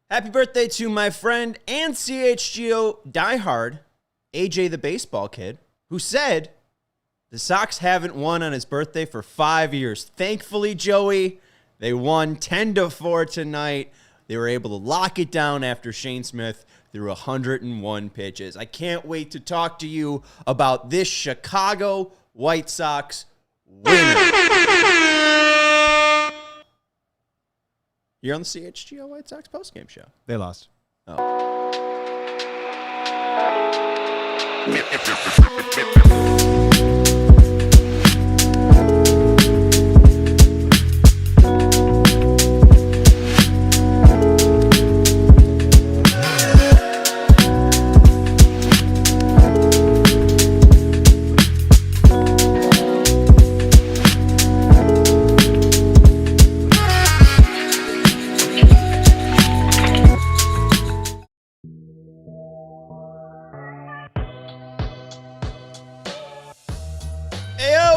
Happy birthday to my friend and CHGO diehard, AJ the baseball kid, who said the Sox haven't won on his birthday for 5 years. Thankfully, Joey, they won 10-4 tonight. They were able to lock it down after Shane Smith threw 101 pitches. I can't wait to talk to you about this Chicago White Sox winner. You're on the CHGO White Sox postgame show. They lost.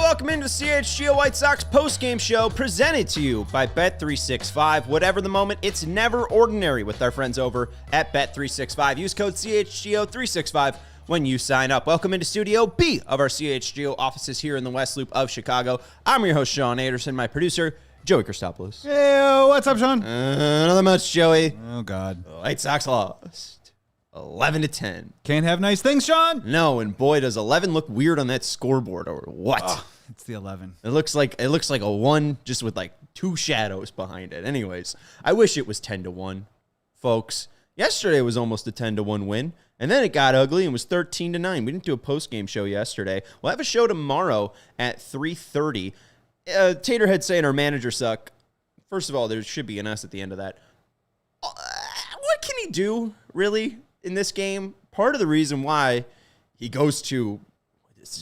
Welcome into the CHGO White Sox postgame show presented to you by Bet365. Whatever the moment, it's never ordinary with our friends over at Bet365. Use code CHGO365 when you sign up. Welcome into Studio B of our CHGO offices here in the West Loop of Chicago. I'm your host, Sean Anderson, my producer, Joey Christopoulos. Hey, what's up, Sean? Another much, Joey. Oh, God. The White Sox lost 11-10. Can't have nice things, Sean? No, and boy, does 11 look weird on that scoreboard or what? Oh, it's the 11. It looks like a 1 just with like 2 shadows behind it. Anyways, I wish it was 10-1, folks. Yesterday was almost a 10-1 win, and then it got ugly and was 13-9. We didn't do a post-game show yesterday. We'll have a show tomorrow at 3:30. Taterhead saying our manager suck. First of all, there should be an S at the end of that. What can he do, really, in this game? Part of the reason why he goes to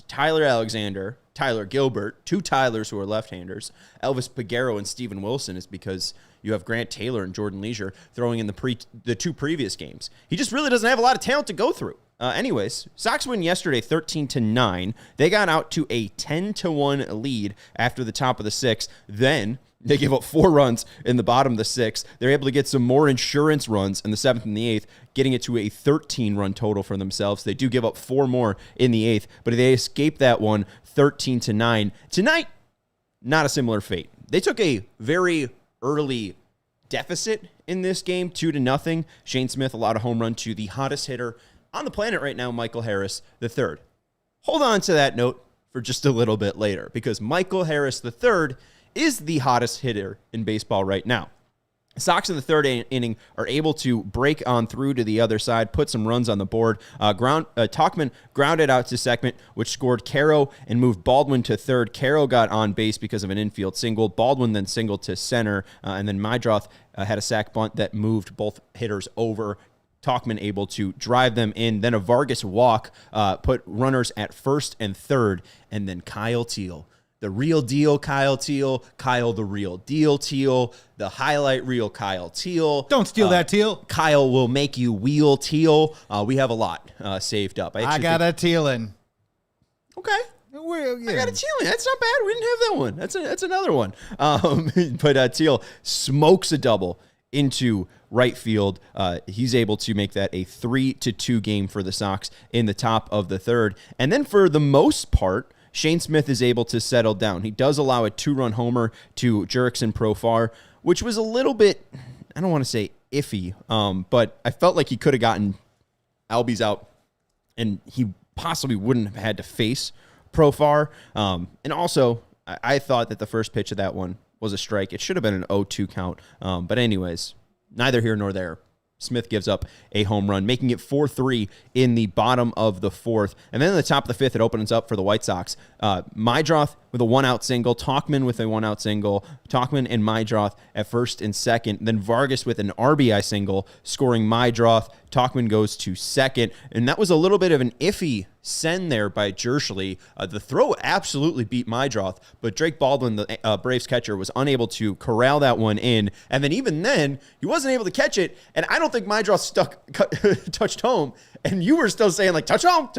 Tyler Alexander, Tyler Gilbert, 2 Tylers who are left-handers, Elvis Peguero and Steven Wilson is because you have Grant Taylor and Jordan Leisure throwing in the 2 previous games. He just really doesn't have a lot of talent to go through. Anyways, Sox win yesterday 13-9. They got out to a 10-1 lead after the top of the 6th. Then they give up 4 runs in the bottom of the 6th. They're able to get some more insurance runs in the 7th and the 8th, getting it to a 13-run total for themselves. They do give up 4 more in the 8th, but they escape that one 13-9. Tonight, not a similar fate. They took a very early deficit in this game, 2-0. Shane Smith allowed a home run to the hottest hitter on the planet right now, Michael Harris III. Hold on to that note for just a little bit later, because Michael Harris III is the hottest hitter in baseball right now. Sox in the 3rd inning are able to break on through to the other side, put some runs on the board. Tauchman grounded out to second, which scored Caro and moved Baldwin to 3rd. Caro got on base because of an infield single. Baldwin then singled to center, and then Mydroth had a sac bunt that moved both hitters over. Tauchman able to drive them in. Then a Vargas walk put runners at 1st and 3rd, and then Kyle Teel. The real deal, Kyle Teel. Kyle the real deal, Teel. The highlight reel, Kyle Teel. Don't steal that, Teel. Kyle will make you wheel, Teel. We have a lot saved up. I got a Teelin. Okay. I got a Teelin. That's not bad. We didn't have that one. That's another one. But Teel smokes a double into right field. He's able to make that a 3-2 game for the Sox in the top of the 3rd. And then for the most part, Shane Smith is able to settle down. He does allow a 2-run homer to Jurickson Profar, which was a little bit, I don't want to say iffy, but I felt like he could have gotten Albies out and he possibly wouldn't have had to face Profar. And also, I thought that the first pitch of that one was a strike. It should have been an 0-2 count. But anyways, neither here nor there. Smith gives up a home run, making it 4-3 in the bottom of the 4th. And then in the top of the 5th, it opens up for the White Sox. Mydroth with a 1-out single, Tauchman with a 1-out single, Tauchman and Mydroth at 1st and 2nd. Then Vargas with an RBI single, scoring Mydroth. Tauchman goes to 2nd. And that was a little bit of an iffy send there by Jerschley. The throw absolutely beat Mydroth, but Drake Baldwin, the Braves catcher, was unable to corral that one in. And then even then, he wasn't able to catch it. And I don't think Mydroth touched home. And you were still saying, like, touch home.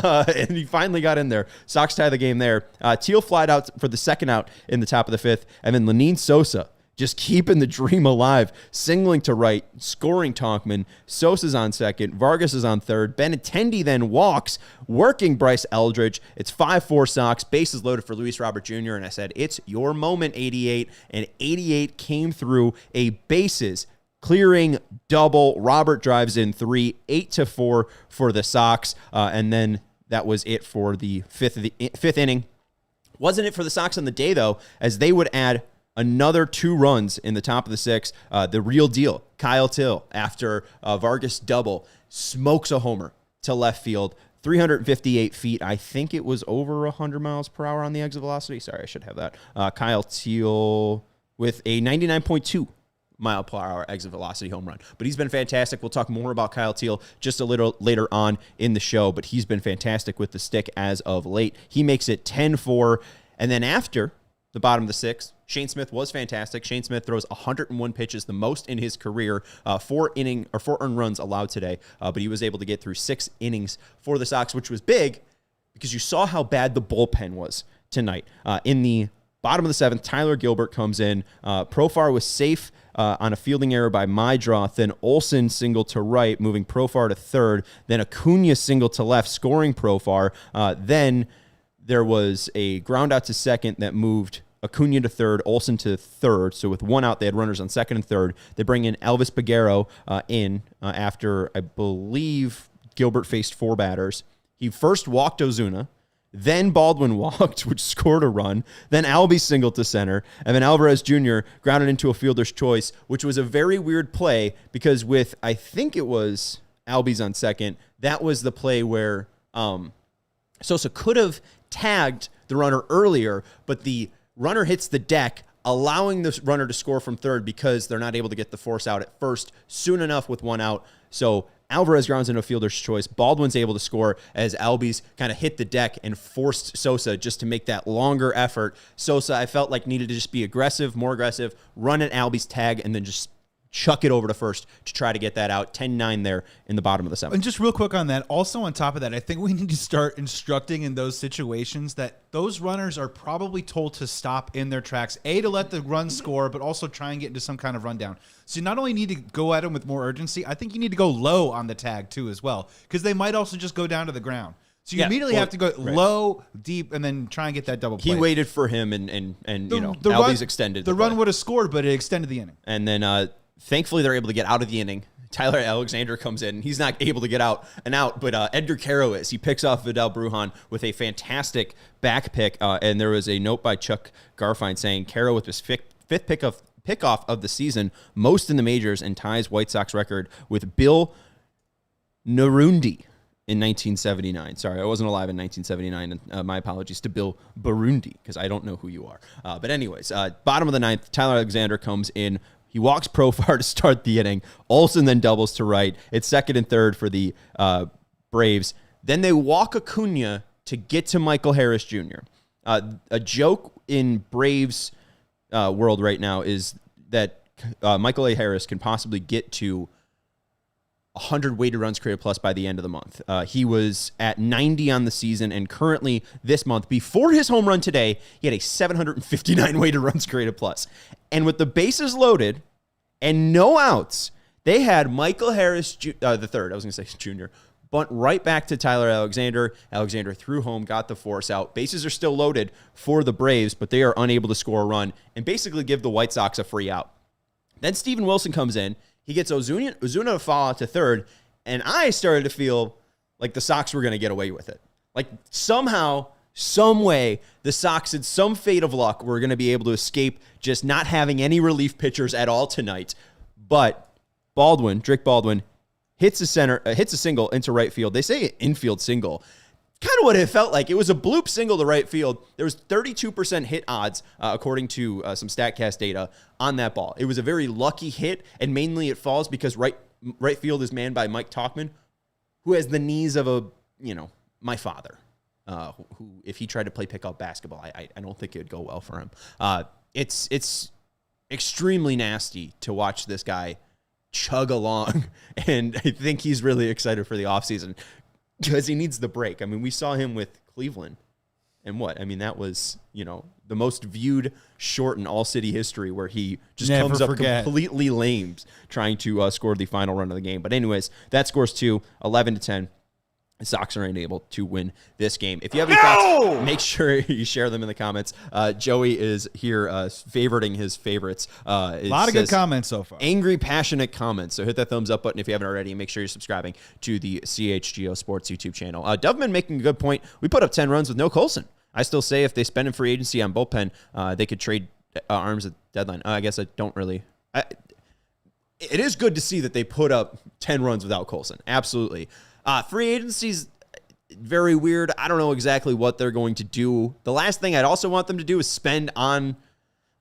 And he finally got in there. Sox tie the game there. Teel flied out for the 2nd out in the top of the 5th. And then Lenyn Sosa just keeping the dream alive, singling to right, scoring Tonkman. Sosa's on second. Vargas is on third. Benintendi then walks, working Bryce Eldridge. It's 5-4 Sox. Bases loaded for Luis Robert Jr. And I said, it's your moment, 88. And 88 came through a bases clearing double. Robert drives in 3, 8-4 for the Sox. And then that was it for the fifth inning. Wasn't it for the Sox on the day, though, as they would add another 2 runs in the top of the 6th. The real deal, Kyle Teel, after Vargas double, smokes a homer to left field. 358 feet. I think it was over 100 miles per hour on the exit velocity. Sorry, I should have that. Kyle Teel with a 99.2 mile per hour exit velocity home run. But he's been fantastic. We'll talk more about Kyle Teel just a little later on in the show, but he's been fantastic with the stick as of late. He makes it 10-4. And then after the bottom of the 6th, Shane Smith was fantastic. Shane Smith throws 101 pitches, the most in his career, 4 earned runs allowed today, but he was able to get through 6 innings for the Sox, which was big because you saw how bad the bullpen was tonight. In the bottom of the 7th, Tyler Gilbert comes in. Profar was safe on a fielding error by Mydroth. Then Olsen single to right, moving Profar to third. Then Acuna single to left, scoring Profar. Then there was a ground out to second that moved Acuna to third, Olsen to third. So with 1 out, they had runners on second and third. They bring in Elvis Peguero after, I believe, Gilbert faced 4 batters. He first walked Ozuna, then Baldwin walked, which scored a run. Then Albie singled to center, and then Alvarez Jr. grounded into a fielder's choice, which was a very weird play because with, I think it was Albie's on second, that was the play where Sosa could have tagged the runner earlier, but the runner hits the deck, allowing the runner to score from third because they're not able to get the force out at first soon enough with 1 out. So Alvarez grounds into a fielder's choice. Baldwin's able to score as Albies kind of hit the deck and forced Sosa just to make that longer effort. Sosa, I felt like, needed to just be aggressive, more aggressive, run at Albie's tag, and then just chuck it over to first to try to get that out. 10-9 there in the bottom of the 7th. And just real quick on that, also on top of that, I think we need to start instructing in those situations that those runners are probably told to stop in their tracks, A, to let the run score, but also try and get into some kind of rundown. So you not only need to go at them with more urgency, I think you need to go low on the tag too as well, because they might also just go down to the ground. So you immediately have to go low, deep, and then try and get that double play. He waited for him, and Albie's extended the run would have scored, but it extended the inning. And then thankfully, they're able to get out of the inning. Tyler Alexander comes in. He's not able to get out, but Edgar Caro is. He picks off Vidal Brujan with a fantastic back pick. And there was a note by Chuck Garfien saying Caro with his fifth pickoff of the season, most in the majors, and ties White Sox record with Bill Narundi in 1979. Sorry, I wasn't alive in 1979. And my apologies to Bill Burundi, because I don't know who you are. But anyways, bottom of the 9th, Tyler Alexander comes in. He walks Profar to start the inning. Olsen then doubles to right. It's second and third for the Braves. Then they walk Acuna to get to Michael Harris Jr. A joke in Braves world right now is that Michael A. Harris can possibly get to 100 weighted runs created plus by the end of the month. He was at 90 on the season, and currently this month, before his home run today, he had a 759 weighted runs created plus. And with the bases loaded and no outs, they had Michael Harris, the third, I was going to say junior, bunt right back to Tyler Alexander. Alexander threw home, got the force out. Bases are still loaded for the Braves, but they are unable to score a run and basically give the White Sox a free out. Then Steven Wilson comes in. He gets Ozuna to fall out to third, and I started to feel like the Sox were going to get away with it. Like somehow, some way, the Sox, in some fate of luck, were going to be able to escape just not having any relief pitchers at all tonight. But Drake Baldwin, hits a single into right field. They say an infield single. Kind of what it felt like. It was a bloop single to right field. There was 32% hit odds, according to some StatCast data, on that ball. It was a very lucky hit, and mainly it falls because right field is manned by Mike Tauchman, who has the knees of my father. Who, if he tried to play pickup basketball, I don't think it would go well for him. It's extremely nasty to watch this guy chug along, and I think he's really excited for the offseason because he needs the break. I mean, we saw him with Cleveland, And what? I mean, that was, the most viewed short in all city history where he just Never comes up forget. completely lame trying to score the final run of the game. But anyways, that scores 11-10. The Sox are unable to win this game. If you have any thoughts, make sure you share them in the comments. Joey is here favoriting his favorites. A lot of good comments so far. Angry, passionate comments. So hit that thumbs up button if you haven't already. And make sure you're subscribing to the CHGO Sports YouTube channel. Dovman making a good point. We put up 10 runs with no Colson. I still say if they spend in free agency on bullpen, they could trade arms at deadline. I guess I don't really. It is good to see that they put up 10 runs without Colson. Absolutely. Free agency's very weird. I don't know exactly what they're going to do. The last thing I'd also want them to do is spend on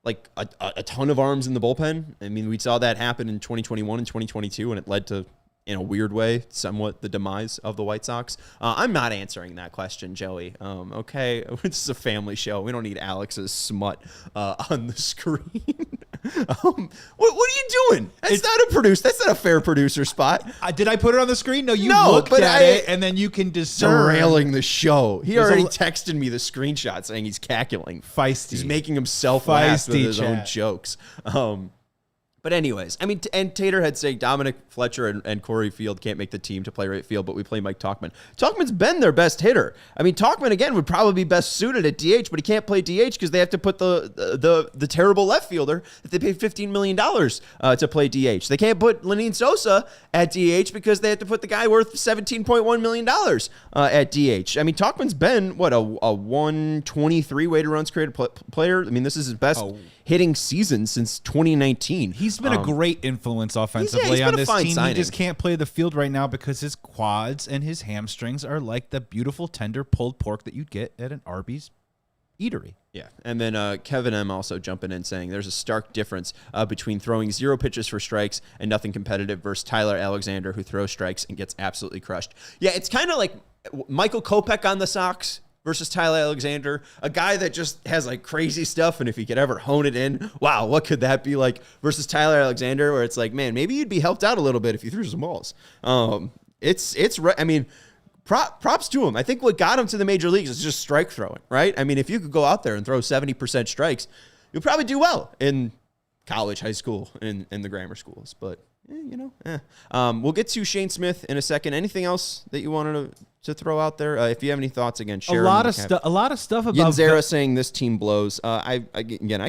like a ton of arms in the bullpen. I mean, we saw that happen in 2021 and 2022, and it led to, in a weird way, somewhat the demise of the White Sox. I'm not answering that question, Joey. Okay, this is a family show. We don't need Alex's smut on the screen. What are you doing? That's not a fair producer spot. Did I put it on the screen? No, you looked at it, and then you can discern. Derailing the show. He already texted me the screenshot saying he's cackling. Feisty. He's making himself laugh with his own jokes. But anyways, I mean, and Tater had saying Dominic Fletcher and Corey Field can't make the team to play right field, but we play Mike Tauchman. Tauchman's been their best hitter. I mean, Tauchman, again, would probably be best suited at DH, but he can't play DH because they have to put the terrible left fielder that they paid $15 million to play DH. They can't put Lenine Sosa at DH because they have to put the guy worth $17.1 million at DH. I mean, Tauchman's been, a 123 weighted runs created player. I mean, this is his best hitting season since 2019. He's been a great influence offensively on this team. Signing. He just can't play the field right now because his quads and his hamstrings are like the beautiful, tender pulled pork that you'd get at an Arby's eatery. Yeah, and then Kevin M. also jumping in saying there's a stark difference between throwing 0 pitches for strikes and nothing competitive versus Tyler Alexander, who throws strikes and gets absolutely crushed. Yeah, it's kind of like Michael Kopech on the Sox versus Tyler Alexander, a guy that just has like crazy stuff, and if he could ever hone it in, wow, what could that be like? Versus Tyler Alexander, where it's like, man, maybe you'd be helped out a little bit if you threw some balls. I mean, props to him. I think what got him to the major leagues is just strike throwing, right? I mean, if you could go out there and throw 70% strikes, you'll probably do well in college, high school, and the grammar schools. But we'll get to Shane Smith in a second. Anything else that you wanted to throw out there? If you have any thoughts, again, share. A lot of stuff about Yinzera saying this team blows. I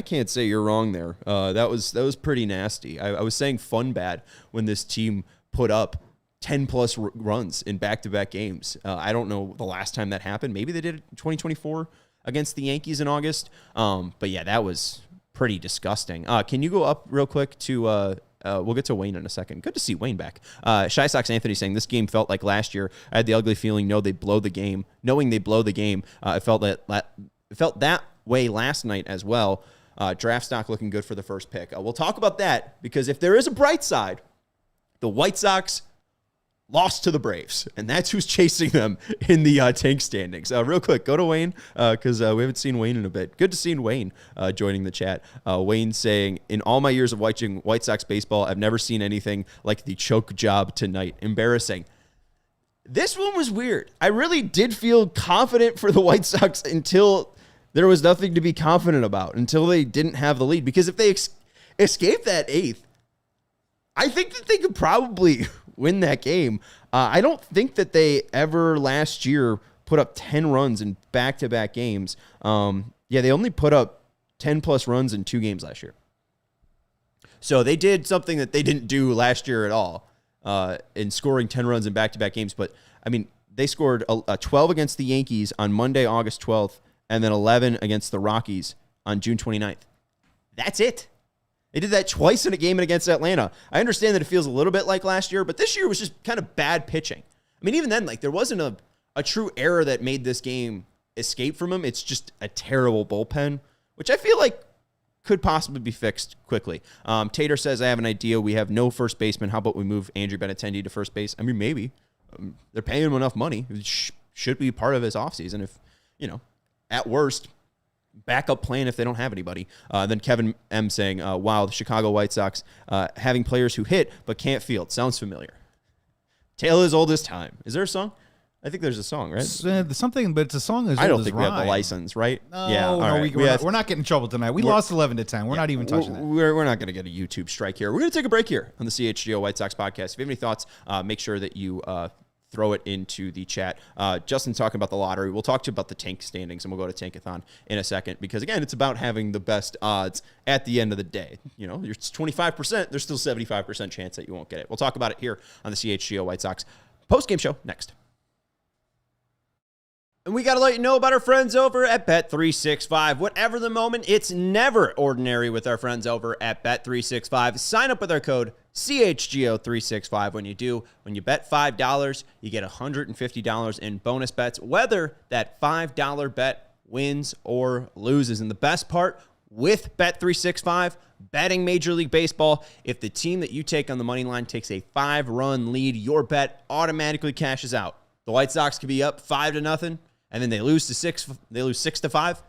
can't say you're wrong there. That was pretty nasty. I was saying fun bad when this team put up 10 plus runs in back-to-back games. I don't know the last time that happened. Maybe they did it in 2024 against the Yankees in August. But yeah, that was pretty disgusting. Can you go up real quick to we'll get to Wayne in a second. Good to see Wayne back. Shy Sox Anthony saying this game felt like last year. I had the ugly feeling, knowing they blow the game. It felt that way last night as well. Draft stock looking good for the first pick. We'll talk about that because if there is a bright side, the White Sox lost to the Braves, and that's who's chasing them in the tank standings. Real quick, go to Wayne because we haven't seen Wayne in a bit. Good to see Wayne joining the chat. Wayne saying, in all my years of watching White Sox baseball, I've never seen anything like the choke job tonight. Embarrassing. This one was weird. I really did feel confident for the White Sox until there was nothing to be confident about, until they didn't have the lead. Because if they escaped that 8th, I think that they could probably win that game. I don't think that they ever last year put up 10 runs in back-to-back games. They only put up 10 plus runs in 2 games last year. So they did something that they didn't do last year at all in scoring 10 runs in back-to-back games. But, I mean, they scored a 12 against the Yankees on Monday, August 12th, and then 11 against the Rockies on June 29th. That's it. They did that twice in a game against Atlanta. I understand that it feels a little bit like last year, but this year was just kind of bad pitching. I mean, even then, like, there wasn't a true error that made this game escape from him. It's just a terrible bullpen, which I feel like could possibly be fixed quickly. Tater says, I have an idea. We have no first baseman. How about we move Andrew Benintendi to first base? I mean, maybe. They're paying him enough money. It should be part of his offseason if, at worst, backup plan if they don't have anybody. Then Kevin M. saying, wow, the Chicago White Sox having players who hit but can't field. Sounds familiar. Tale as old as time. Is there a song? I think there's a song, right? Something, but it's a song. I don't think we have the license, right? No, yeah, no, right. we're not getting in trouble tonight. We lost 11-10. We're not even touching that. We're not going to get a YouTube strike here. We're going to take a break here on the CHGO White Sox podcast. If you have any thoughts, make sure that you throw it into the chat. Justin talking about the lottery. We'll talk to you about the tank standings, and we'll go to Tank-A-Thon in a second because, again, it's about having the best odds at the end of the day. You know, it's 25%. There's still 75% chance that you won't get it. We'll talk about it here on the CHGO White Sox post-game show next. And we got to let you know about our friends over at Bet365. Whatever the moment, it's never ordinary with our friends over at Bet365. Sign up with our code CHGO365 when you do. When you bet $5, you get $150 in bonus bets, whether that $5 bet wins or loses. And the best part, with Bet365, betting Major League Baseball, if the team that you take on the money line takes a 5-run lead, your bet automatically cashes out. The White Sox could be up 5-0. And then they lose 6-5,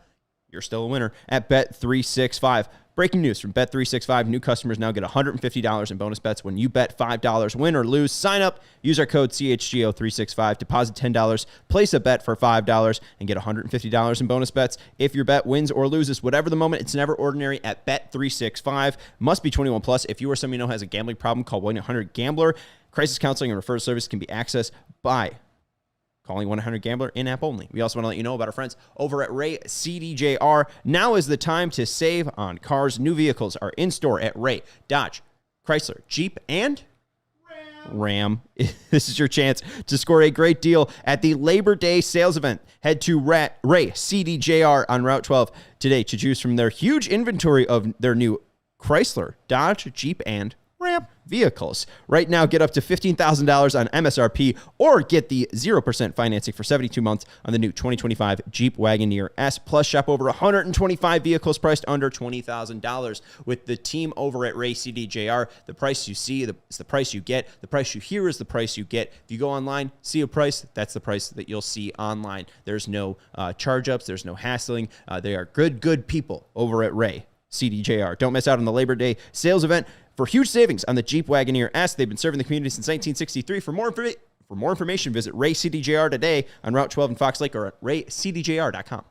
you're still a winner at Bet365. Breaking news from Bet365. New customers now get $150 in bonus bets when you bet $5, win or lose. Sign up, use our code CHGO365, deposit $10, place a bet for $5, and get $150 in bonus bets. If your bet wins or loses, whatever the moment, it's never ordinary at Bet365. Must be 21 plus. If you or someone you know has a gambling problem, call 1-800-GAMBLER. Crisis counseling and referral service can be accessed by calling 1-800-GAMBLER in-app only. We also want to let you know about our friends over at Ray CDJR. Now is the time to save on cars. New vehicles are in store at Ray, Dodge, Chrysler, Jeep, and Ram. This is your chance to score a great deal at the Labor Day sales event. Head to Ray CDJR on Route 12 today to choose from their huge inventory of their new Chrysler, Dodge, Jeep, and Ram vehicles. Right now, get up to $15,000 on MSRP or get the 0% financing for 72 months on the new 2025 Jeep Wagoneer S. Plus, shop over 125 vehicles priced under $20,000. With the team over at Ray CDJR, the price you see is the price you get. The price you hear is the price you get. If you go online, see a price, that's the price that you'll see online. There's no charge-ups. There's no hassling. They are good people over at Ray CDJR. Don't miss out on the Labor Day sales event for huge savings on the Jeep Wagoneer S. They've been serving the community since 1963. For more information, visit Ray CDJR today on Route 12 in Fox Lake or at raycdjr.com.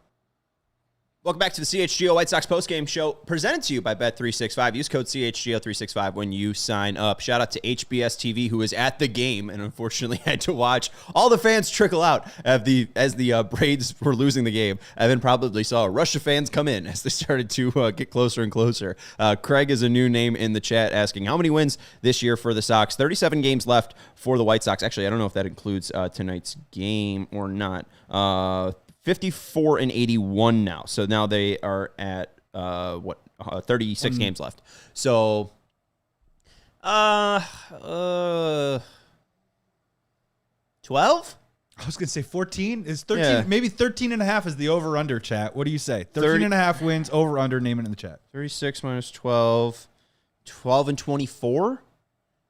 Welcome back to the CHGO White Sox postgame show presented to you by Bet365. Use code CHGO365 when you sign up. Shout out to HBS TV, who was at the game and unfortunately had to watch all the fans trickle out as the Braves were losing the game, and then probably saw a rush of fans come in as they started to get closer and closer. Craig is a new name in the chat asking how many wins this year for the Sox. 37 games left for the White Sox. Actually, I don't know if that includes tonight's game or not. 54-81 now. So now they are at 36 games left. So 12? I was going to say 14. Is 13? Yeah. Maybe 13 and a half is the over-under, chat. What do you say? 13 and a half wins, over-under, name it in the chat. 36 minus 12. 12 and 24? I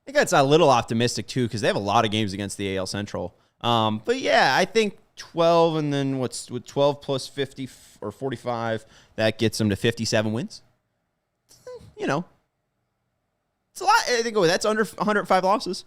think that's a little optimistic, too, because they have a lot of games against the AL Central. But, yeah, I think 12, and then with 12 plus 50 or 45, that gets them to 57 wins. You know, it's a lot. I think that's under 105 losses.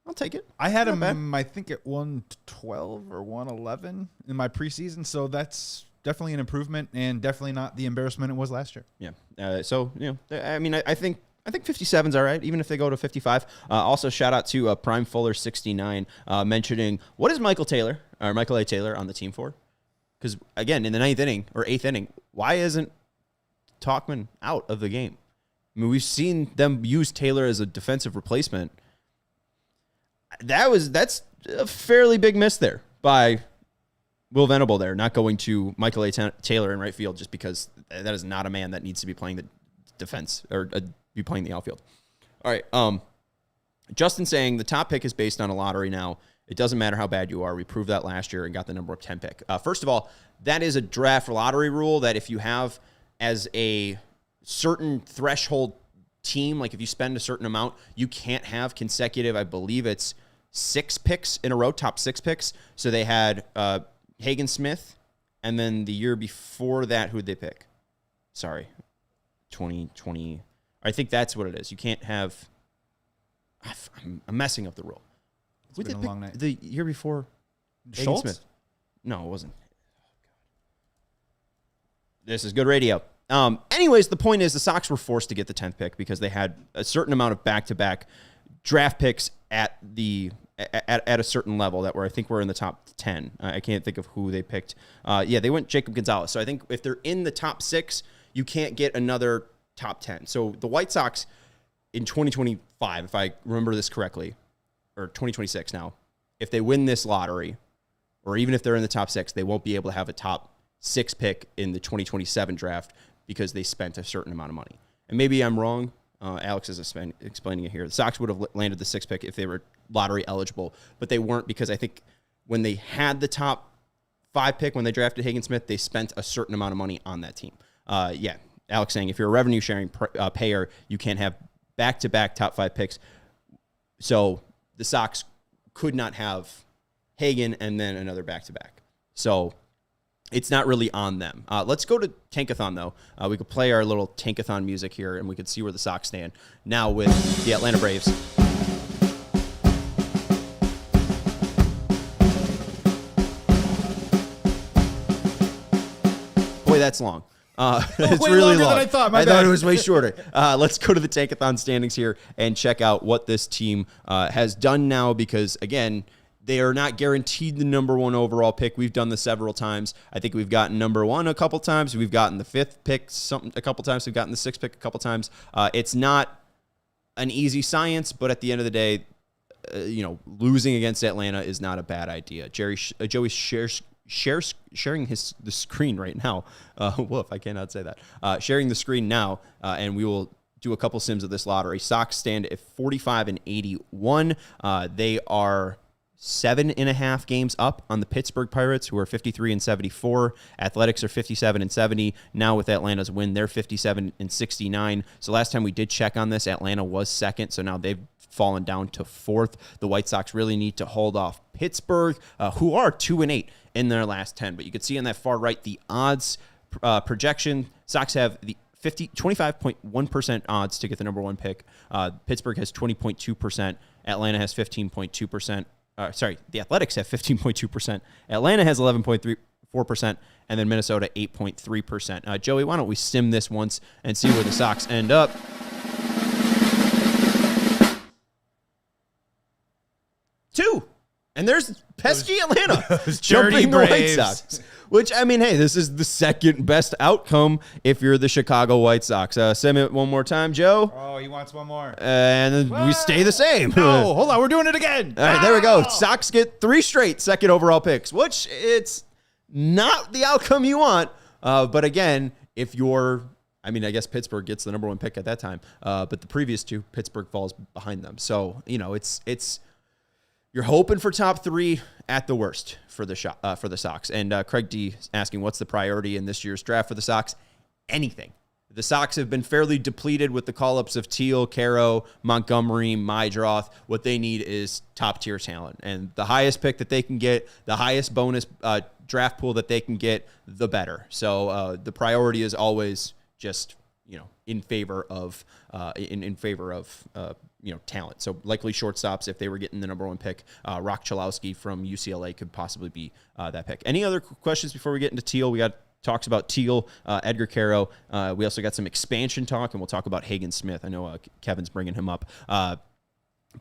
I'll take it. I had them, I think, at 112 or 111 in my preseason, so that's definitely an improvement and definitely not the embarrassment it was last year. Yeah. So, you know, I mean, I think 57's all right, even if they go to 55. Also, shout out to Prime Fuller 69 mentioning, what is Michael A. Taylor on the team for? Because, again, in the ninth inning or eighth inning, why isn't Tauchman out of the game? I mean, we've seen them use Taylor as a defensive replacement. That's a fairly big miss there by Will Venable there, not going to Michael A. Taylor in right field just because that is not a man that needs to be playing the defense or be playing the outfield. All right. Justin saying the top pick is based on a lottery now. It doesn't matter how bad you are. We proved that last year and got the number 10 pick. First of all, that is a draft lottery rule that if you have as a certain threshold team, like if you spend a certain amount, you can't have consecutive, I believe it's 6 picks in a row, top 6 picks. So they had Hagen Smith, and then the year before that, who'd they pick? Sorry, 2020. I think that's what it is. You can't have. I'm messing up the rule. It's been a long night. The year before, Schultz? Smith. No, it wasn't. This is good radio. Anyways, the point is the Sox were forced to get the 10th pick because they had a certain amount of back-to-back draft picks at a certain level that I think were in the top 10. I can't think of who they picked. They went Jacob Gonzalez. So I think if they're in the top 6, you can't get another top 10. So the White Sox in 2025, if I remember this correctly, or 2026 now, if they win this lottery, or even if they're in the top 6, they won't be able to have a top 6 pick in the 2027 draft because they spent a certain amount of money. And maybe I'm wrong. Alex is explaining it here. The Sox would have landed the 6th pick if they were lottery eligible, but they weren't because I think when they had the top 5 pick, when they drafted Hagen Smith, they spent a certain amount of money on that team. Alex saying if you're a revenue sharing payer, you can't have back-to-back top 5 picks. So the Sox could not have Hagen and then another back-to-back. So it's not really on them. Let's go to Tank-A-Thon, though. We could play our little Tank-A-Thon music here, and we could see where the Sox stand now with the Atlanta Braves. Boy, that's long. It's way really longer long. than I thought. I thought it was way shorter. Let's go to the Tank-A-Thon standings here and check out what this team has done now because, again, they are not guaranteed the number 1 overall pick. We've done this several times. I think we've gotten number 1 a couple times. We've gotten the 5th pick a couple times. We've gotten the 6th pick a couple times. It's not an easy science, but at the end of the day, losing against Atlanta is not a bad idea. Joey sharing the screen right now. Woof, I cannot say that. Sharing the screen now, and we will do a couple sims of this lottery. Sox stand at 45-81. They are 7.5 games up on the Pittsburgh Pirates, who are 53-74. Athletics are 57-70. Now with Atlanta's win, they're 57-69. So last time we did check on this, Atlanta was 2nd. So now they've fallen down to 4th. The White Sox really need to hold off Pittsburgh, who are 2-8 in their last 10. But you can see on that far right, the odds projection. Sox have the 25.1% odds to get the number 1 pick. Pittsburgh has 20.2%. Atlanta has 15.2%. The Athletics have 15.2%. Atlanta has 11.4%, and then Minnesota 8.3%. Joey, why don't we sim this once and see where the Sox end up? Two. And there's pesky Atlanta jumping the White Sox. Which, I mean, hey, this is the second best outcome if you're the Chicago White Sox. Sim it one more time, Joe. Oh, he wants one more. And then we stay the same. No, hold on. We're doing it again. All right, there we go. Sox get 3 straight second overall picks, which it's not the outcome you want. But again, if you're, I mean, I guess Pittsburgh gets the number 1 pick at that time. But the previous 2, Pittsburgh falls behind them. So, it's you're hoping for top 3 at the worst for the Sox. And Craig D asking, what's the priority in this year's draft for the Sox? Anything. The Sox have been fairly depleted with the call-ups of Teel, Caro, Montgomery, Mydroth. What they need is top-tier talent. And the highest pick that they can get, the highest bonus draft pool that they can get, the better. So the priority is always just, in favor of talent. So likely shortstops, if they were getting the number 1 pick, Rock Chalowski from UCLA could possibly be that pick. Any other questions before we get into Teel? We got talks about Teel, Edgar Caro. We also got some expansion talk, and we'll talk about Hagen Smith. I know Kevin's bringing him up.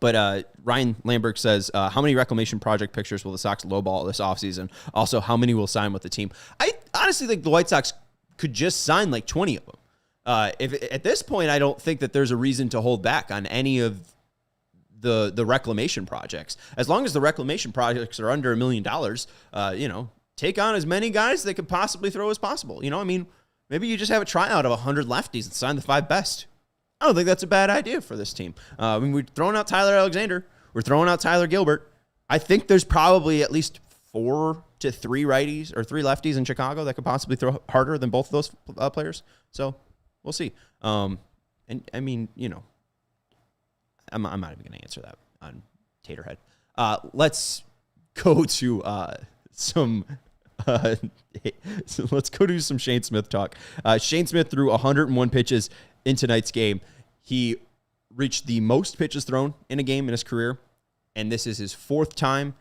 But Ryan Lamberg says, how many reclamation project pictures will the Sox lowball this offseason? Also, how many will sign with the team? I honestly think the White Sox could just sign like 20 of them. If at this point, I don't think that there's a reason to hold back on any of the reclamation projects. As long as the reclamation projects are under $1 million, take on as many guys they could possibly throw as possible. Maybe you just have a tryout of 100 lefties and sign the 5 best. I don't think that's a bad idea for this team. We're throwing out Tyler Alexander. We're throwing out Tyler Gilbert. I think there's probably at least 4 to 3 righties or 3 lefties in Chicago that could possibly throw harder than both of those players. So we'll see. I'm not even going to answer that on Taterhead. Let's go to let's go do some Shane Smith talk. Shane Smith threw 101 pitches in tonight's game. He reached the most pitches thrown in a game in his career, and this is his 4th time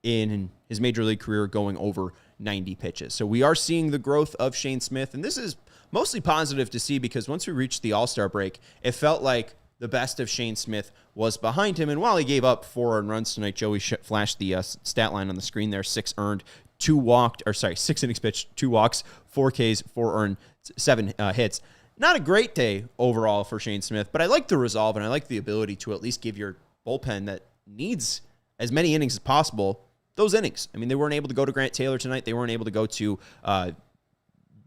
in his major league career going over 90 pitches. So we are seeing the growth of Shane Smith, and this is mostly positive to see because once we reached the All-Star break, it felt like the best of Shane Smith was behind him. And while he gave up 4 earned runs tonight, Joey flashed the stat line on the screen there: 6 earned, 6 innings pitched, 2 walks, 4 Ks, 4 earned, 7 hits. Not a great day overall for Shane Smith, but I like the resolve and I like the ability to at least give your bullpen that needs as many innings as possible those innings. I mean, they weren't able to go to Grant Taylor tonight. They weren't able to go to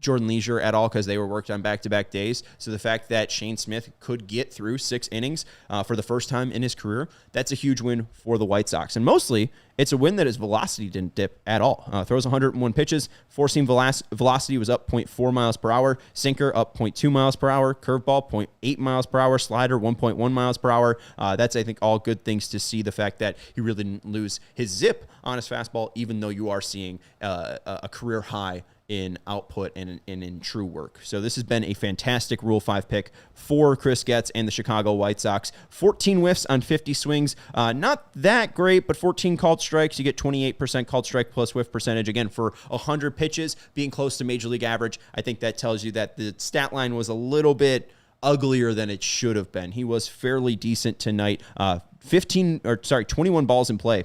Jordan Leisure at all because they were worked on back-to-back days. So the fact that Shane Smith could get through 6 innings for the first time in his career, that's a huge win for the White Sox. And mostly, it's a win that his velocity didn't dip at all. Throws 101 pitches. Four-seam velocity was up 0.4 miles per hour. Sinker up 0.2 miles per hour. Curveball 0.8 miles per hour. Slider 1.1 miles per hour. That's, I think, all good things to see. The fact that he really didn't lose his zip on his fastball, even though you are seeing a career high in output and in true work. So this has been a fantastic Rule 5 pick for Chris Getz and the Chicago White Sox. 14 whiffs on 50 swings. Not that great, but 14 called strikes. You get 28% called strike plus whiff percentage. Again, for 100 pitches, being close to major league average, I think that tells you that the stat line was a little bit uglier than it should have been. He was fairly decent tonight. 21 balls in play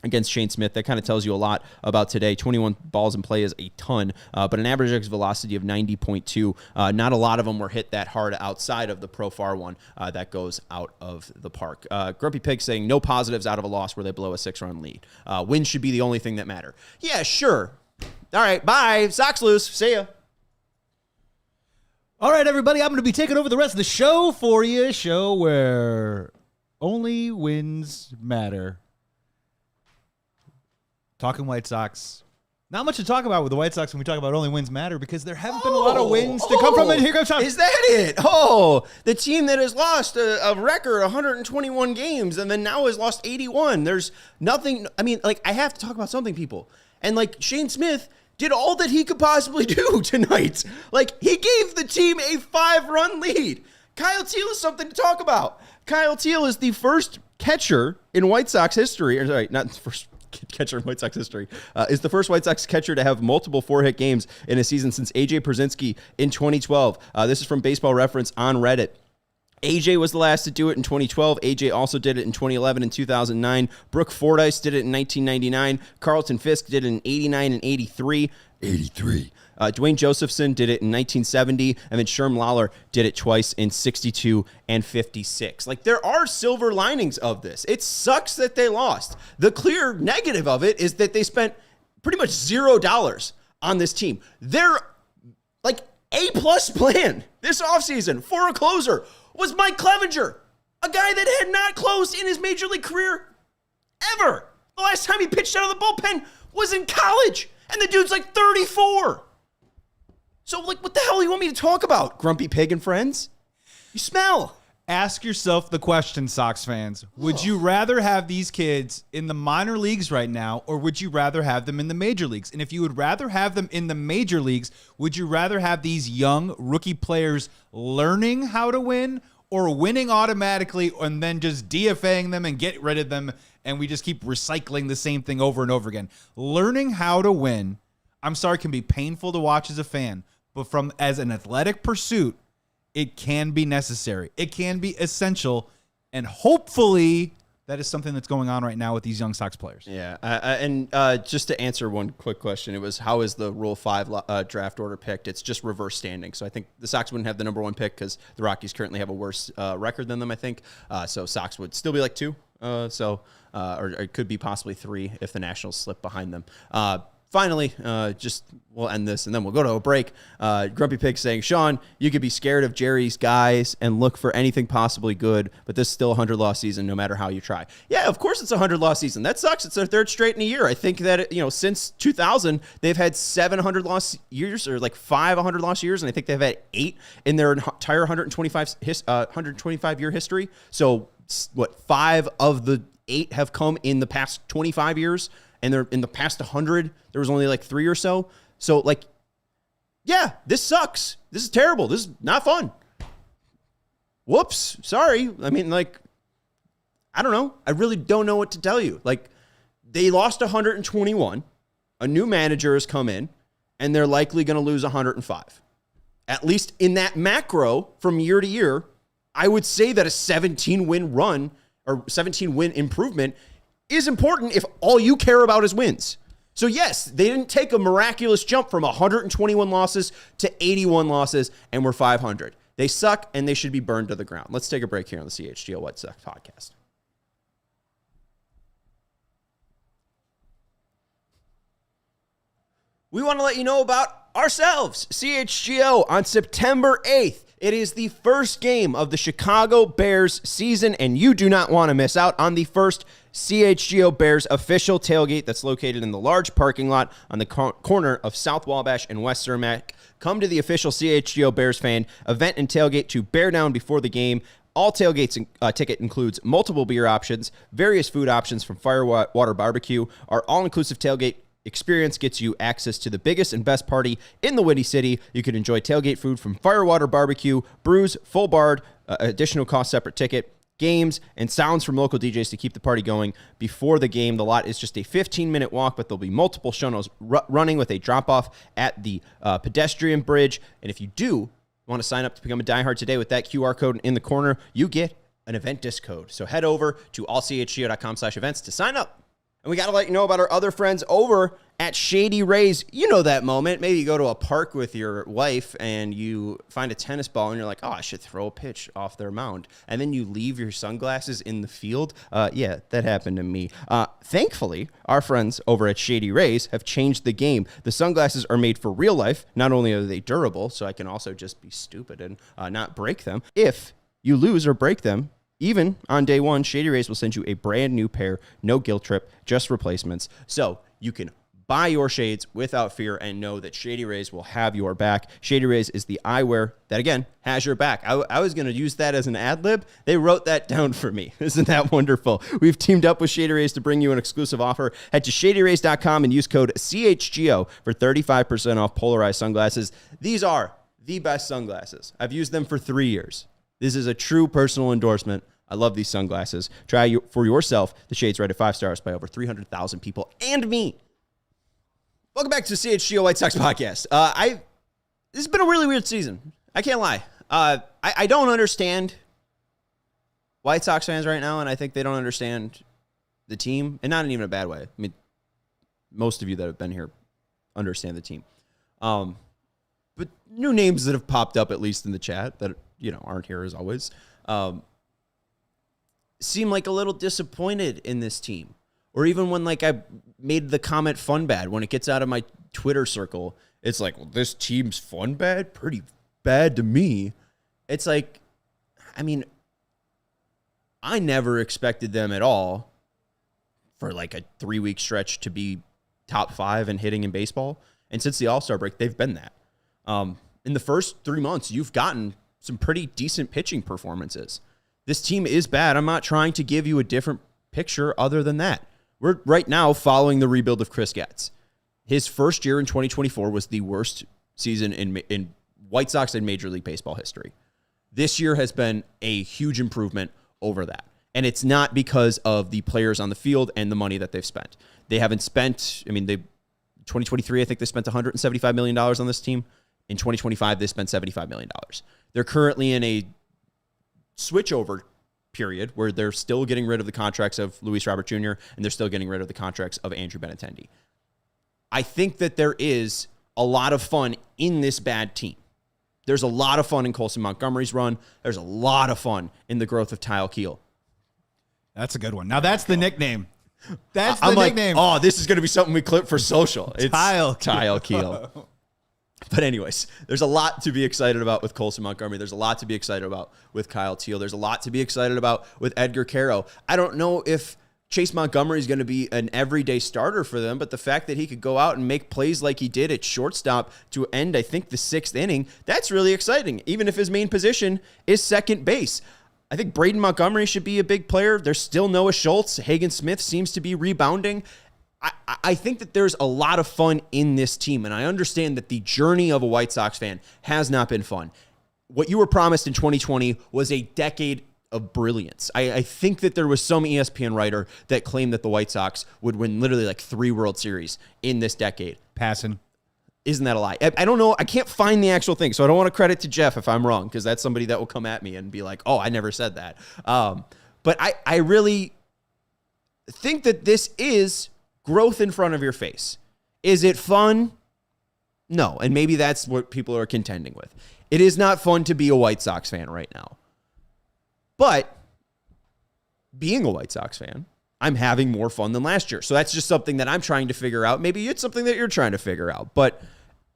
against Shane Smith. That kind of tells you a lot about today. 21 balls in play is a ton, but an average X velocity of 90.2. Not a lot of them were hit that hard outside of the Profar one that goes out of the park. Grumpy Pig saying no positives out of a loss where they blow a 6-run lead. Wins should be the only thing that matter. Yeah, sure. All right, bye. Sox lose. See ya. All right, everybody, I'm going to be taking over the rest of the show for you. A show where only wins matter. Talking White Sox. Not much to talk about with the White Sox when we talk about only wins matter because there haven't been a lot of wins to come from it. Here comes Sean. Is that it? Oh, the team that has lost a record 121 games and then now has lost 81. There's nothing. I mean, like, I have to talk about something, people. And, like, Shane Smith did all that he could possibly do tonight. Like, he gave the team a 5-run lead. Kyle Teel is something to talk about. Kyle Teel is the first catcher in White Sox history. Or, sorry, not the first catcher in White Sox history, is the first White Sox catcher to have multiple 4-hit games in a season since A.J. Pierzynski in 2012. This is from Baseball Reference on Reddit. AJ was the last to do it in 2012. AJ also did it in 2011 and 2009. Brooke Fordyce did it in 1999. Carlton Fisk did it in 89 and 83. Dwayne Josephson did it in 1970, and then Sherm Lawler did it twice in 62 and 56. Like, there are silver linings of this. It sucks that they lost. The clear negative of it is that they spent pretty much $0 on this team. Their, like, A-plus plan this offseason for a closer was Mike Clevenger, a guy that had not closed in his major league career ever. The last time he pitched out of the bullpen was in college, and the dude's like 34. So, like, what the hell do you want me to talk about, Grumpy Pig and friends? You smell. Ask yourself the question, Sox fans. Would you rather have these kids in the minor leagues right now, or would you rather have them in the major leagues? And if you would rather have them in the major leagues, would you rather have these young rookie players learning how to win, or winning automatically and then just DFAing them and get rid of them, and we just keep recycling the same thing over and over again? Learning how to win, I'm sorry, can be painful to watch as a fan, but as an athletic pursuit, it can be necessary. It can be essential, and hopefully that is something that's going on right now with these young Sox players. Yeah, and just to answer one quick question, it was how is the Rule 5 draft order picked? It's just reverse standing. So I think the Sox wouldn't have the number 1 pick because the Rockies currently have a worse record than them, I think. So Sox would still be like 2, or it could be possibly 3 if the Nationals slip behind them. Finally, we'll end this, and then we'll go to a break. Grumpy Pig saying, Sean, you could be scared of Jerry's guys and look for anything possibly good, but this is still a 100-loss season no matter how you try. Yeah, of course it's a 100-loss season. That sucks. It's their 3rd straight in a year. I think that, since 2000, they've had 7 100-loss years, or like 5 100-loss years, and I think they've had 8 in their entire 125-year history. So, 5 of the 8 have come in the past 25 years? And they're in the past 100, there was only like 3 or so. So, like, yeah, this sucks. This is terrible. This is not fun. Whoops. Sorry. I mean, like, I don't know. I really don't know what to tell you. Like, They lost 121. A new manager has come in, and they're likely going to lose 105. At least in that macro from year to year, I would say that a 17-win run or 17-win improvement is important if all you care about is wins. So yes, they didn't take a miraculous jump from 121 losses to 81 losses, and we're 500. They suck, and they should be burned to the ground. Let's take a break here on the CHGO White Sox podcast. We want to let you know about ourselves, CHGO, on September 8th. It is the first game of the Chicago Bears season, and you do not want to miss out on the first CHGO Bears official tailgate that's located in the large parking lot on the corner of South Wabash and West Cermak. Come to the official CHGO Bears fan event and tailgate to bear down before the game. All tailgates ticket includes multiple beer options, various food options from Firewater Barbecue. Our all-inclusive tailgate experience gets you access to the biggest and best party in the Windy City. You can enjoy tailgate food from Firewater Barbecue, brews, full barred, additional cost separate ticket, games, and sounds from local DJs to keep the party going before the game. The lot is just a 15-minute walk, but there'll be multiple shuttles running with a drop-off at the pedestrian bridge. And if you do want to sign up to become a diehard today with that QR code in the corner, you get an event disc code. So head over to allchgo.com/events to sign up. And we got to let you know about our other friends over at Shady Rays. You know that moment. Maybe you go to a park with your wife and you find a tennis ball and you're like, oh, I should throw a pitch off their mound. And then you leave your sunglasses in the field. Yeah, that happened to me. Thankfully, our friends over at Shady Rays have changed the game. The sunglasses are made for real life. Not only are they durable, so I can also just be stupid and not break them. If you lose or break them, even on day one, Shady Rays will send you a brand new pair, no guilt trip, just replacements. So you can buy your shades without fear and know that Shady Rays will have your back. Shady Rays is the eyewear that, again, has your back. I was going to use that as an ad lib. They wrote that down for me. Isn't that wonderful? We've teamed up with Shady Rays to bring you an exclusive offer. Head to shadyrays.com and use code CHGO for 35% off polarized sunglasses. These are the best sunglasses. I've used them for 3 years. This is a true personal endorsement. I love these sunglasses. Try for yourself. The shades rated 5 stars by over 300,000 people and me. Welcome back to the CHGO White Sox podcast. This has been a really weird season. I can't lie. I don't understand White Sox fans right now, and I think they don't understand the team, and not in even a bad way. I mean, most of you that have been here understand the team. But new names that have popped up, at least in the chat, that aren't here as always, seem like a little disappointed in this team. Or even when I made the comment fun bad, when it gets out of my Twitter circle, it's like, well, this team's fun bad? Pretty bad to me. It's like, I mean, I never expected them at all for a 3-week stretch to be top 5 in hitting in baseball. And since the All-Star break, they've been that. In the first 3 months, you've gotten some pretty decent pitching performances. This team is bad. I'm not trying to give you a different picture other than that. We're right now following the rebuild of Chris Getz. His first year in 2024 was the worst season in White Sox and Major League Baseball history. This year has been a huge improvement over that. And it's not because of the players on the field and the money that they've spent. They haven't spent, 2023, I think they spent $175 million on this team. In 2025, they spent $75 million. They're currently in a switchover period where they're still getting rid of the contracts of Luis Robert Jr. and they're still getting rid of the contracts of Andrew Benintendi. I think that there is a lot of fun in this bad team. There's a lot of fun in Colson Montgomery's run. There's a lot of fun in the growth of Kyle Teel. That's a good one. Now that's the nickname. That's the nickname. Oh, this is going to be something we clip for social. It's Kyle Teel. But anyways, there's a lot to be excited about with Colson Montgomery. There's a lot to be excited about with Kyle Teel. There's a lot to be excited about with Edgar Caro. I don't know if Chase Montgomery is going to be an everyday starter for them, but the fact that he could go out and make plays like he did at shortstop to end, I think, the 6th inning, that's really exciting, even if his main position is second base. I think Braden Montgomery should be a big player. There's still Noah Schultz. Hagen Smith seems to be rebounding. I think that there's a lot of fun in this team, and I understand that the journey of a White Sox fan has not been fun. What you were promised in 2020 was a decade of brilliance. I think that there was some ESPN writer that claimed that the White Sox would win literally like 3 World Series in this decade. Passing. Isn't that a lie? I don't know. I can't find the actual thing, so I don't want to credit to Jeff if I'm wrong, because that's somebody that will come at me and be like, oh, I never said that. But I really think that this is growth in front of your face. Is it fun? No. And maybe that's what people are contending with. It is not fun to be a White Sox fan right now. But being a White Sox fan, I'm having more fun than last year. So that's just something that I'm trying to figure out. Maybe it's something that you're trying to figure out. But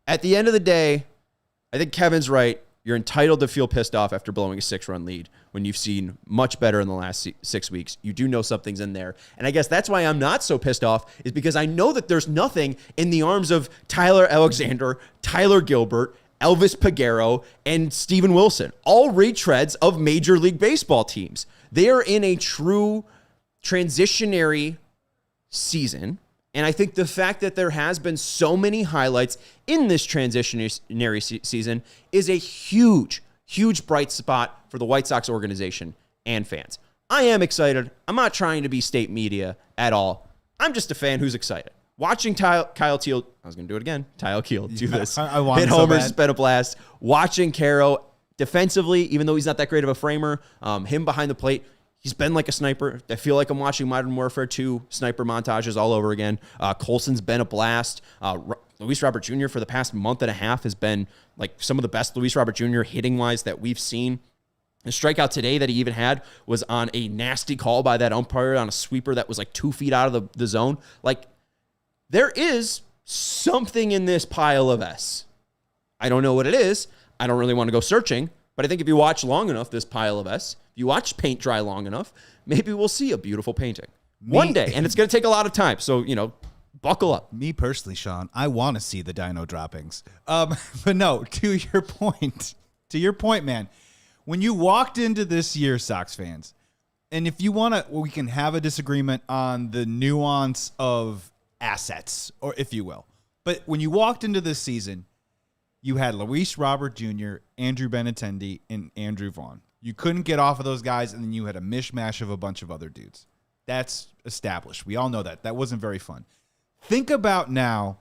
at the end of the day, I think Kevin's right. You're entitled to feel pissed off after blowing a 6-run lead when you've seen much better in the last 6 weeks. You do know something's in there. And I guess that's why I'm not so pissed off, is because I know that there's nothing in the arms of Tyler Alexander, Tyler Gilbert, Elvis Peguero, and Steven Wilson, all retreads of Major League Baseball teams. They are in a true transitionary season. And I think the fact that there has been so many highlights in this transitionary season is a huge, huge bright spot for the White Sox organization and fans. I am excited. I'm not trying to be state media at all. I'm just a fan who's excited. Watching Kyle Teel, I was going to do it again, Kyle Teel do this. I want hit homers, it's been a blast. Watching Caro defensively, even though he's not that great of a framer, him behind the plate, he's been like a sniper. I feel like I'm watching Modern Warfare 2 sniper montages all over again. Colson's been a blast. Luis Robert Jr. for the past month and a half has been like some of the best Luis Robert Jr. hitting-wise that we've seen. The strikeout today that he even had was on a nasty call by that umpire on a sweeper that was like 2 feet out of the zone. Like, there is something in this pile of S. I don't know what it is. I don't really want to go searching, but I think if you watch long enough, this pile of S, if you watch paint dry long enough, maybe we'll see a beautiful painting one day. And it's going to take a lot of time. So, buckle up. Me personally, Sean, I want to see the dino droppings. But no, to your point, man, when you walked into this year, Sox fans, and if you want to, we can have a disagreement on the nuance of assets, or if you will. But when you walked into this season, you had Luis Robert Jr., Andrew Benintendi, and Andrew Vaughn. You couldn't get off of those guys, and then you had a mishmash of a bunch of other dudes. That's established. We all know that. That wasn't very fun. Think about now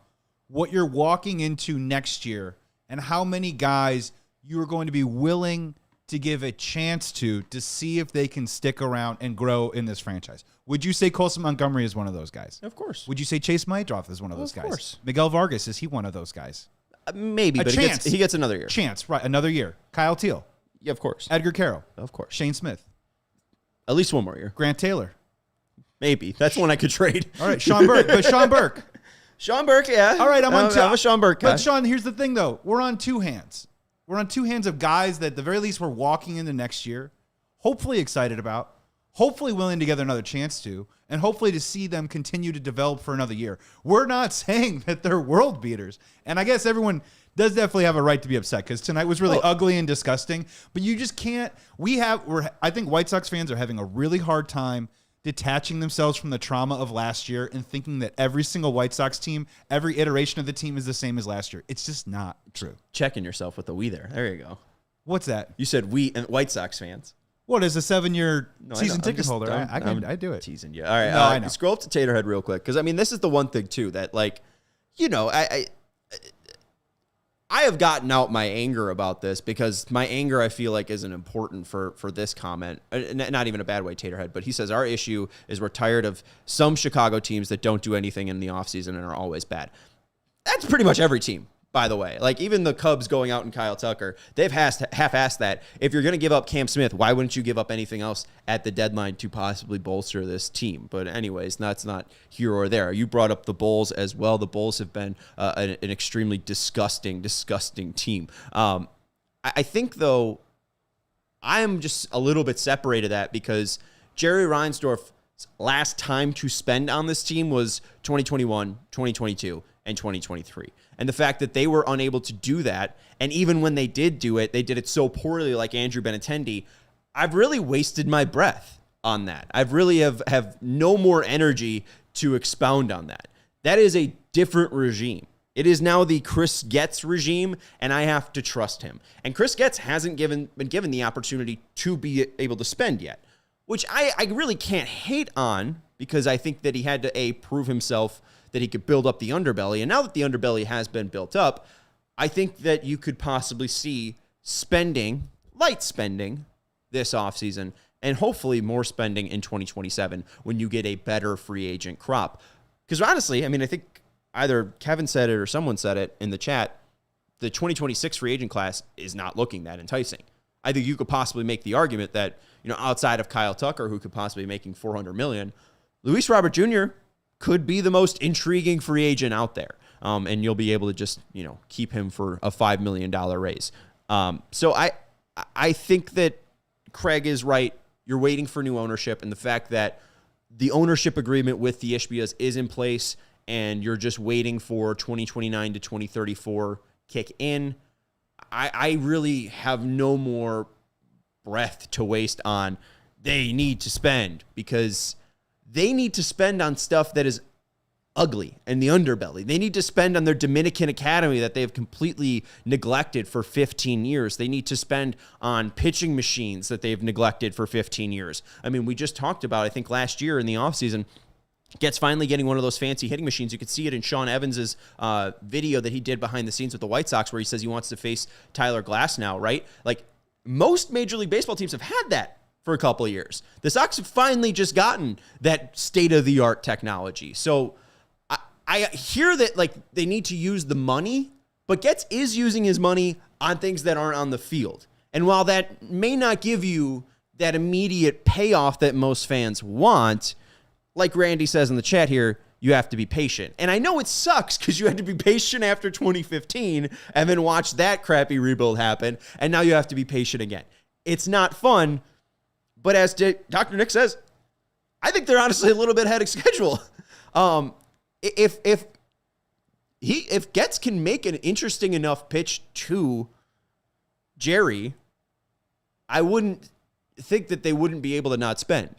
what you're walking into next year and how many guys you are going to be willing to give a chance to see if they can stick around and grow in this franchise. Would you say Colson Montgomery is one of those guys? Of course. Would you say Chase Maedroff is one of those guys? Of course. Miguel Vargas, is he one of those guys? Maybe, but he gets another year. Chance, right, another year. Kyle Teel. Yeah, of course. Edgar Carroll. Of course. Shane Smith. At least one more year. Grant Taylor. Maybe. That's one I could trade. All right, Sean Burke. But Sean Burke. Sean Burke, yeah. All right, I'm a Sean Burke guy. But Sean, here's the thing, though. We're on two hands. We're on two hands of guys that at the very least we're walking into next year, hopefully excited about, hopefully willing to get another chance to, and hopefully to see them continue to develop for another year. We're not saying that they're world beaters. And I guess everyone does definitely have a right to be upset because tonight was really ugly and disgusting. But you just can't. I think White Sox fans are having a really hard time detaching themselves from the trauma of last year and thinking that every single White Sox team, every iteration of the team is the same as last year. It's just not true. Checking yourself with the we there. There you go. What's that? You said we and White Sox fans. What, as a 7-year season ticket holder? I do it. Teasing you. All right. No, I know. Scroll up to Taterhead real quick. Because, I mean, this is the one thing, too, that, like, I have gotten out my anger about this because my anger, I feel like, isn't important for this comment. Not even a bad way, Taterhead. But he says, our issue is we're tired of some Chicago teams that don't do anything in the offseason and are always bad. That's pretty much every team, by the way. Like, even the Cubs going out and Kyle Tucker, they've half-assed that. If you're going to give up Cam Smith, why wouldn't you give up anything else at the deadline to possibly bolster this team? But anyways, that's not here or there. You brought up the Bulls as well. The Bulls have been an extremely disgusting team. I think, though, I'm just a little bit separated that because Jerry Reinsdorf's last time to spend on this team was 2021, 2022, and 2023. And the fact that they were unable to do that, and even when they did do it, they did it so poorly like Andrew Benintendi, I've really wasted my breath on that. I've really have no more energy to expound on that. That is a different regime. It is now the Chris Getz regime, and I have to trust him. And Chris Getz hasn't been given the opportunity to be able to spend yet, which I really can't hate on, because I think that he had to, prove himself that he could build up the underbelly. And now that the underbelly has been built up, I think that you could possibly see light spending this offseason, and hopefully more spending in 2027 when you get a better free agent crop. Because honestly, I mean, I think either Kevin said it or someone said it in the chat, the 2026 free agent class is not looking that enticing. I think you could possibly make the argument that, outside of Kyle Tucker, who could possibly be making $400 million, Luis Robert Jr. could be the most intriguing free agent out there. And you'll be able to just, keep him for a $5 million raise. So I think that Craig is right. You're waiting for new ownership, and the fact that the ownership agreement with the Ishbias is in place, and you're just waiting for 2029 to 2034 kick in. I really have no more breath to waste on they need to spend, because they need to spend on stuff that is ugly and the underbelly. They need to spend on their Dominican Academy that they've completely neglected for 15 years. They need to spend on pitching machines that they've neglected for 15 years. I mean, we just talked about, I think last year in the offseason, Getz finally getting one of those fancy hitting machines. You could see it in Sean Evans's video that he did behind the scenes with the White Sox, where he says he wants to face Tyler Glass now, right? Like, most Major League Baseball teams have had that for a couple of years. The Sox have finally just gotten that state-of-the-art technology. So I hear that, like, they need to use the money, but Getz is using his money on things that aren't on the field. And while that may not give you that immediate payoff that most fans want, like Randy says in the chat here, you have to be patient. And I know it sucks because you had to be patient after 2015 and then watch that crappy rebuild happen, and now you have to be patient again. It's not fun, but as Dr. Nick says, I think they're honestly a little bit ahead of schedule. If Getz can make an interesting enough pitch to Jerry, I wouldn't think that they wouldn't be able to not spend.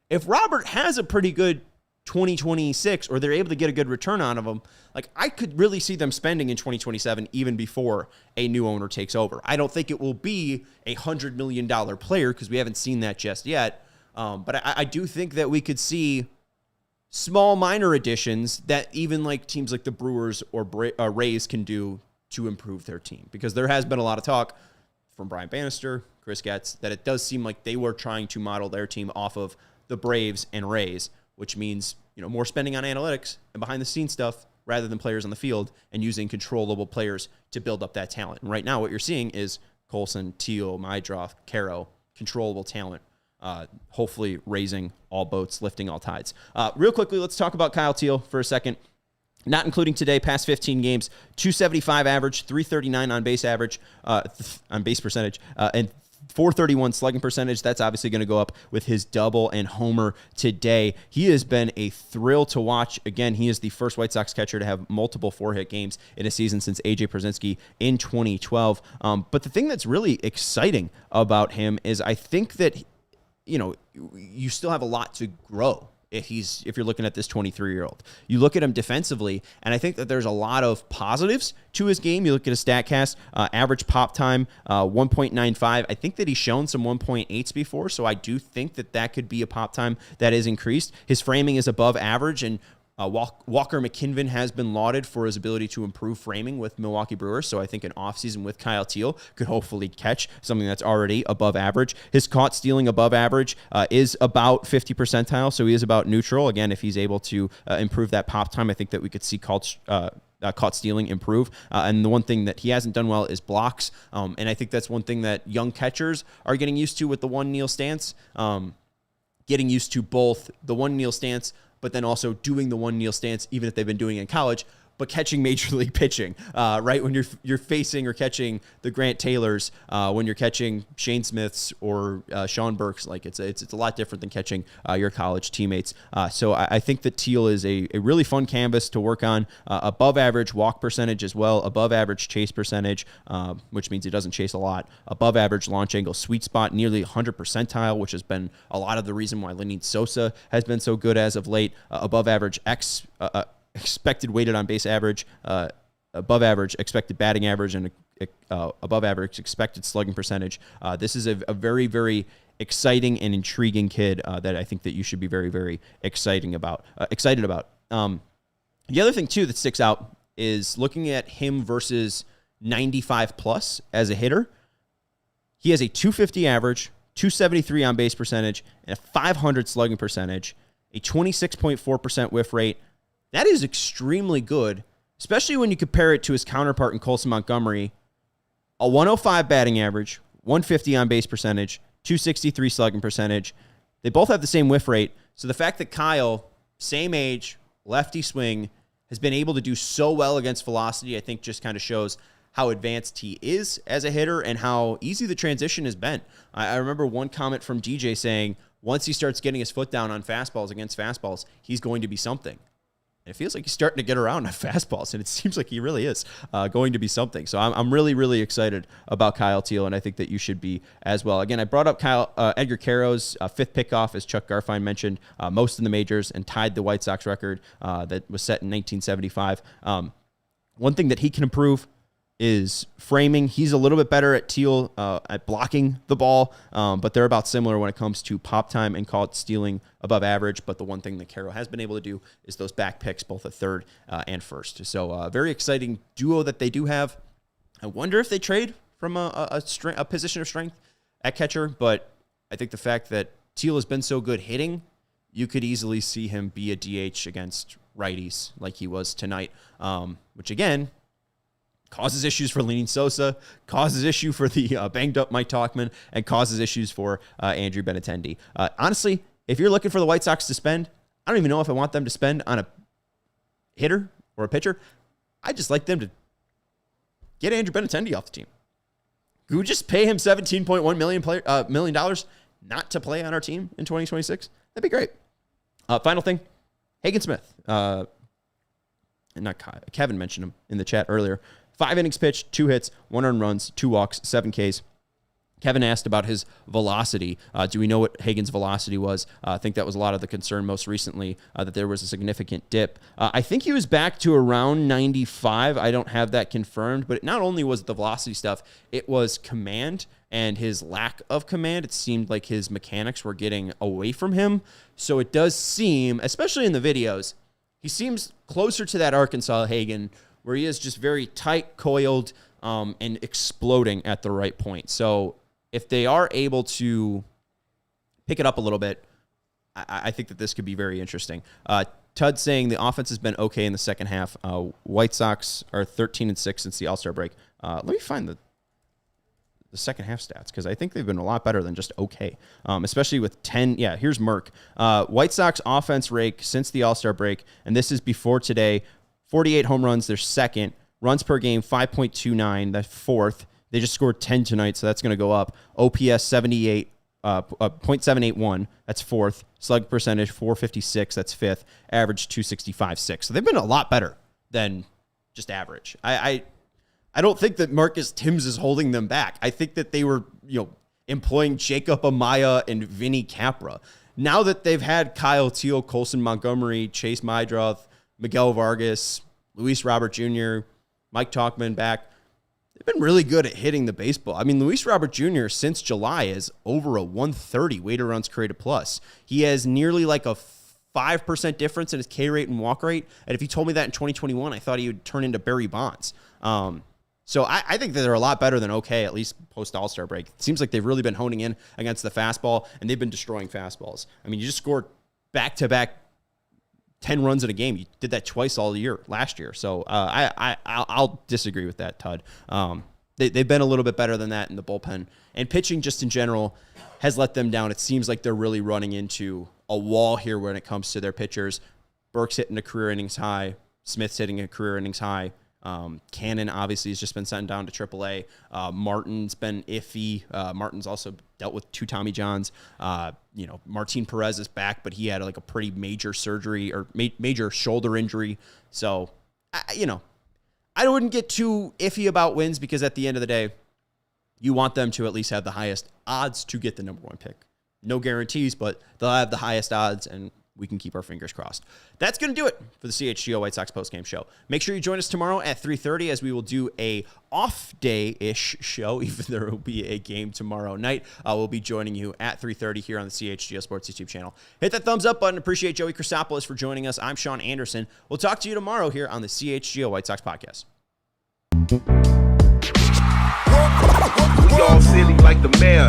If Robert has a pretty good 2026, or they're able to get a good return out of him, like, I could really see them spending in 2027 even before a new owner takes over. I don't think it will be a $100 million player, because we haven't seen that just yet. But I do think that we could see small minor additions that even like teams like the Brewers or Rays can do to improve their team, because there has been a lot of talk from Brian Bannister, Chris Getz, that it does seem like they were trying to model their team off of the Braves and Rays, which means, more spending on analytics and behind the scenes stuff rather than players on the field, and using controllable players to build up that talent. And right now what you're seeing is Colson, Teel, Mydroff, Caro, controllable talent, hopefully raising all boats, lifting all tides. Real quickly, let's talk about Kyle Teel for a second. Not including today, past 15 games, 275 average, 339 on base average, on base percentage, and 431 slugging percentage. That's obviously going to go up with his double and homer today. He has been a thrill to watch. Again, he is the first White Sox catcher to have multiple 4-hit games in a season since A.J. Pierzynski in 2012. But the thing that's really exciting about him is I think that, you still have a lot to grow. If you're looking at this 23-year-old, you look at him defensively, and I think that there's a lot of positives to his game. You look at his StatCast, average pop time, 1.95. I think that he's shown some 1.8s before, so I do think that could be a pop time that is increased. His framing is above average, and Walker McKinven has been lauded for his ability to improve framing with Milwaukee Brewers, so I think an offseason with Kyle Teel could hopefully catch something that's already above average. His caught stealing above average is about 50 percentile, so he is about neutral. Again, if he's able to improve that pop time, I think that we could see caught stealing improve. And the one thing that he hasn't done well is blocks, and I think that's one thing that young catchers are getting used to with the one kneel stance, getting used to both the one kneel stance, but then also doing the one kneel stance, even if they've been doing it in college, but catching major league pitching, right? When you're facing or catching the Grant Taylors, when you're catching Shane Smiths or Sean Burks, like it's a lot different than catching your college teammates. So I think that Teel is a really fun canvas to work on. Above average walk percentage as well, above average chase percentage, which means he doesn't chase a lot. Above average launch angle, sweet spot, nearly 100 percentile, which has been a lot of the reason why Lenyn Sosa has been so good as of late. Above average expected weighted on base average, above average expected batting average and above average expected slugging percentage. This is a very, very exciting and intriguing kid that I think that you should be very, very excited about. The other thing, too, that sticks out is looking at him versus 95 plus as a hitter. He has a 250 average, 273 on base percentage, and a 500 slugging percentage, a 26.4% whiff rate. That is extremely good, especially when you compare it to his counterpart in Colson Montgomery. A 105 batting average, 150 on base percentage, 263 slugging percentage. They both have the same whiff rate. So the fact that Kyle, same age, lefty swing, has been able to do so well against velocity, I think just kind of shows how advanced he is as a hitter and how easy the transition has been. I remember one comment from DJ saying, once he starts getting his foot down on fastballs against fastballs, he's going to be something. And it feels like he's starting to get around on fastballs, and it seems like he really is going to be something. So I'm really, really excited about Kyle Teel, and I think that you should be as well. Again, I brought up Edgar Caro's fifth pickoff, as Chuck Garfien mentioned, most in the majors, and tied the White Sox record that was set in 1975. One thing that he can improve is framing. He's a little bit better at Teel at blocking the ball, but they're about similar when it comes to pop time and call it stealing above average. But the one thing that Caro has been able to do is those back picks, both at third and first. So very exciting duo that they do have. I wonder if they trade from a position of strength at catcher, but I think the fact that Teel has been so good hitting, you could easily see him be a DH against righties like he was tonight, which again, causes issues for Leaning Sosa, causes issue for the banged-up Mike Tauchman, and causes issues for Andrew Benintendi. Honestly, if you're looking for the White Sox to spend, I don't even know if I want them to spend on a hitter or a pitcher. I just like them to get Andrew Benintendi off the team. Could we just pay him $17.1 million not to play on our team in 2026? That'd be great. Final thing, Hagen Smith. Not Kevin mentioned him in the chat earlier. 5 innings pitched, 2 hits, 1 earned runs, 2 walks, 7 Ks. Kevin asked about his velocity. Do we know what Hagen's velocity was? I think that was a lot of the concern most recently, that there was a significant dip. I think he was back to around 95. I don't have that confirmed, but not only was it the velocity stuff, it was command and his lack of command. It seemed like his mechanics were getting away from him. So it does seem, especially in the videos, he seems closer to that Arkansas Hagen, where he is just very tight, coiled, and exploding at the right point. So if they are able to pick it up a little bit, I think that this could be very interesting. Tud saying the offense has been okay in the second half. White Sox are 13-6 since the All-Star break. Let me find the second half stats, because I think they've been a lot better than just okay, especially with 10. Yeah, here's Merck. White Sox offense rake since the All-Star break, and this is before today. 48 home runs, they're second. Runs per game, 5.29, that's fourth. They just scored 10 tonight, so that's going to go up. OPS 78, .781, that's fourth. Slug percentage, 456, that's fifth. Average 265.6. So they've been a lot better than just average. I don't think that Marcus Timms is holding them back. I think that they were, employing Jacob Amaya and Vinny Capra. Now that they've had Kyle Teel, Colson Montgomery, Chase Mydroth, Miguel Vargas, Luis Robert Jr., Mike Tauchman back, they've been really good at hitting the baseball. I mean, Luis Robert Jr. since July is over a 130 weighted runs created plus. He has nearly like a 5% difference in his K rate and walk rate. And if you told me that in 2021, I thought he would turn into Barry Bonds. So I think that they're a lot better than okay, at least post All-Star break. It seems like they've really been honing in against the fastball, and they've been destroying fastballs. I mean, you just scored back-to-back 10 runs in a game. You did that twice all year last year. So I'll disagree with that, Todd. They've been a little bit better than that in the bullpen. And pitching just in general has let them down. It seems like they're really running into a wall here when it comes to their pitchers. Burke's hitting a career innings high. Smith's hitting a career innings high. Cannon obviously has just been sent down to AAA. Martin's been iffy. Martin's also dealt with 2 Tommy Johns. Martin Perez is back, but he had like a pretty major surgery or major shoulder injury. So, I wouldn't get too iffy about wins, because at the end of the day, you want them to at least have the highest odds to get the number 1 pick. No guarantees, but they'll have the highest odds, and we can keep our fingers crossed. That's going to do it for the CHGO White Sox postgame show. Make sure you join us tomorrow at 3:30 as we will do a off day-ish show, even though there will be a game tomorrow night. We'll be joining you at 3:30 here on the CHGO Sports YouTube channel. Hit that thumbs up button. Appreciate Joey Chrysopoulos for joining us. I'm Sean Anderson. We'll talk to you tomorrow here on the CHGO White Sox podcast. We all silly like the mayor.